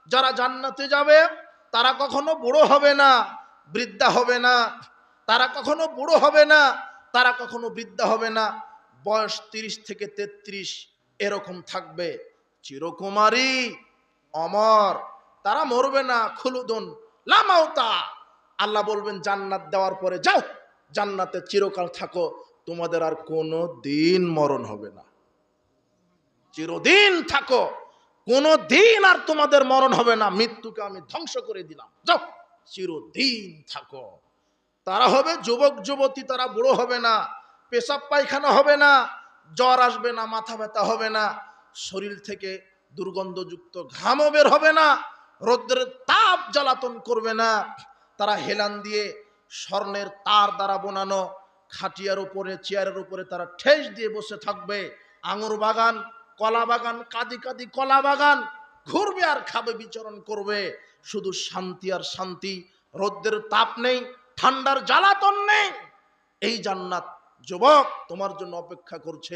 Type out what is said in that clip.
যারা জান্নাতে যাবে তারা কখনো বুড়ো হবে না, বৃদ্ধা হবে না। তারা কখনো বুড়ো হবে না, তারা কখনো বৃদ্ধা হবে না। বয়স 30 থেকে 33 এরকম থাকবে, চিরকুমারী, অমর। তারা মরবে না, খুলুদুন লা মাউতা। আল্লাহ বলবেন জান্নাত দেওয়ার পরে, যাও জান্নাতে চিরকাল থাকো, তোমাদের আর কোনো দিন মরণ হবে না। চিরদিন থাকো, কোনো দিন আর তোমাদের মরণ হবে না। মৃত্যুকে আমি ধ্বংস করে দিলাম, যাও চিরদিন থাকো। তারা হবে যুবক যুবতী, তারা বুড়ো হবে না, পেশাব পায়খানা হবে না, জ্বর আসবে না, মাথা ব্যথা হবে না, শরীর থেকে দুর্গন্ধযুক্ত ঘামও বের হবে না, রৌদ্রের তাপ জ্বালাতন করবে না। তারা হেলান দিয়ে স্বর্ণের তার দ্বারা বানানো খাটিয়ার উপরে, চেয়ারের উপরে তারা ঠেস দিয়ে বসে থাকবে। আঙুর বাগান, কলা বাগান, কাদি কাদি কলা বাগান ঘুরবে আর খাবে, বিচরণ করবে। শুধু শান্তি আর শান্তি, রৌদ্রের তাপ নেই, ঠান্ডার জ্বালাতন নেই। এই জান্নাত যুবক তোমার জন্য অপেক্ষা করছে।